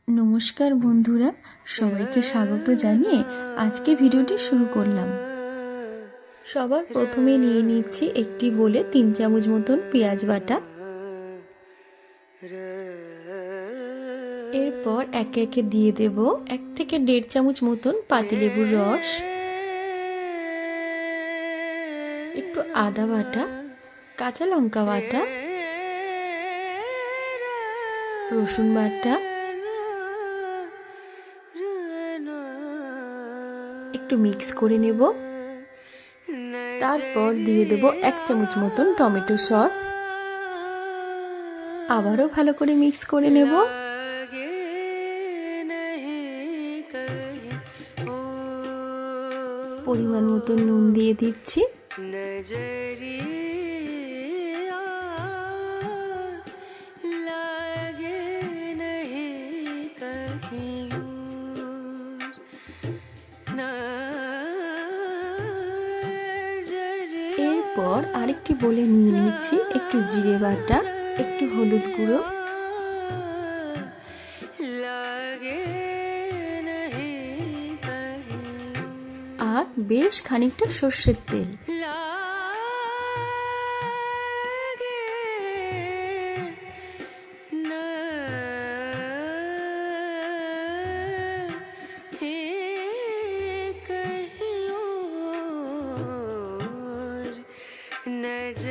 নমস্কার বন্ধুরা, সবাইকে স্বাগত জানিয়ে আজকে ভিডিওটি শুরু করলাম। সবার প্রথমে নিয়ে নিচ্ছি একটি বলে 3 চামচ মতন পেঁয়াজ বাটা। এরপর একে একে দিয়ে দেব 1 থেকে 1.5 চামচ মতন পাতিলেবুর রস, একটু আদা বাটা, কাঁচা লঙ্কা বাটা, রসুন বাটা, একটু মিক্স করে নেব। তারপর দিয়ে দেব 1 চামচ মতন টমেটো সস, আবারও ভালো করে মিক্স করে নেব। পরিমাণ মতন নুন দিয়ে দিচ্ছি। এরপর আরেকটি বলে নিয়ে নিচ্ছি একটু জিরে বাটা, একটু হলুদ গুঁড়ো, আর বেশ খানিকটা সর্ষের তেল।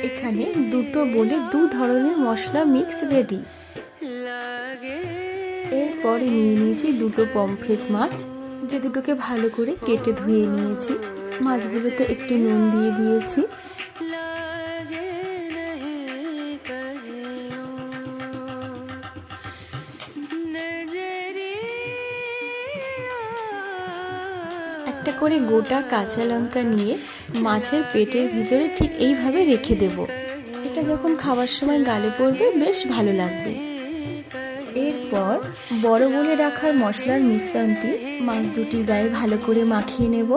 এখানে দুটো বলে 2 ধরনের মশলা মিক্স রেডি। এরপরে নিয়ে নিয়েছি দুটো পমফ্রেট মাছ, যে দুটোকে ভালো করে কেটে ধুয়ে নিয়েছি। মাছগুলোতে একটু নুন দিয়ে দিয়েছি। একটা করে গোটা কাঁচা লঙ্কা নিয়ে মাছের পেটের ভিতরে ঠিক এইভাবে রেখে দেব। এটা যখন খাওয়ার সময় গালে পড়বে বেশ ভালো লাগবে। এরপর বড় বলে রাখার মশলার মিশ্রণটি মাছ দুটির গায়ে ভালো করে মাখিয়ে নেব।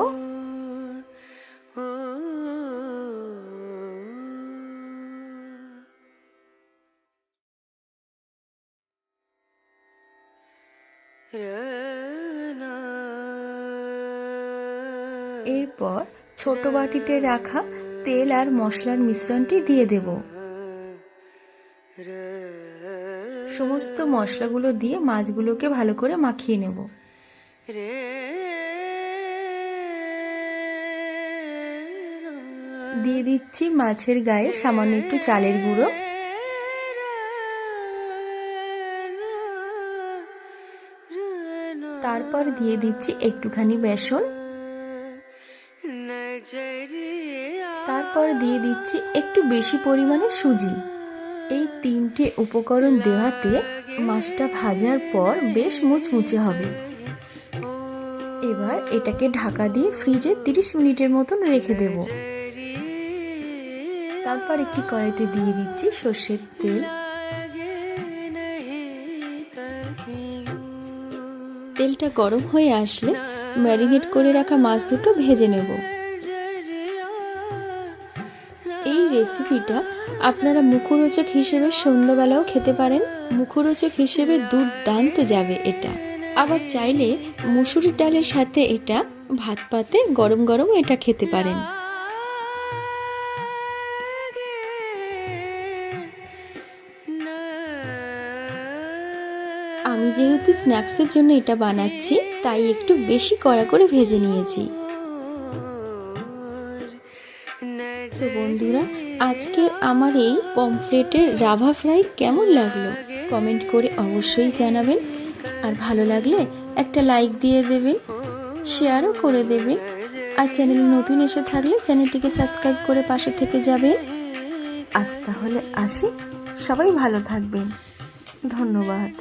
এরপর ছোট বাটিতে রাখা তেল আর মশলার মিশ্রণটি দিয়ে দেব। সমস্ত মশলাগুলো দিয়ে মাছগুলোকে ভালো করে মাখিয়ে নেব। দিয়ে দিচ্ছি মাছের গায়ে সামান্য একটু চালের গুঁড়ো, তারপর দিয়ে দিচ্ছি একটুখানি বেসন, তারপর দিয়ে দিচ্ছি একটু বেশি পরিমাণে সুজি। এই 3টে উপকরণ দেওয়াতে মাছটা ভাজার পর বেশ মুচমুচে হবে। এবার এটাকে ঢাকা দিয়ে ফ্রিজে 30 মিনিটের মতন রেখে দেব। তারপর একটি কড়াইতে দিয়ে দিচ্ছি সর্ষের তেল। তেলটা গরম হয়ে আসলে ম্যারিনেট করে রাখা মাছ দুটো ভেজে নেব। এই রেসিপিটা আপনারা মুখরোচক হিসেবে সন্ধ্যাবেলাও খেতে পারেন। মুখরোচক হিসেবে দুর্দান্ত যাবে এটা। আবার চাইলে মুসুরির ডালের সাথে এটা ভাত পাতে গরম গরম এটা খেতে পারেন। আমি যেহেতু স্ন্যাক্সের জন্য এটা বানাচ্ছি, তাই একটু বেশি কড়া করে ভেজে নিয়েছি। তো বন্ধুরা, আজকের আমার এই পমফ্রেটের রাভা ফ্রাই কেমন লাগলো কমেন্ট করে অবশ্যই জানাবেন। আর ভালো লাগলে একটা লাইক দিয়ে দেবেন, শেয়ারও করে দেবেন। আর চ্যানেলে নতুন এসে থাকলে চ্যানেলটিকে সাবস্ক্রাইব করে পাশে থেকে যাবেন। আজ তাহলে আসি, সবাই ভালো থাকবেন। ধন্যবাদ।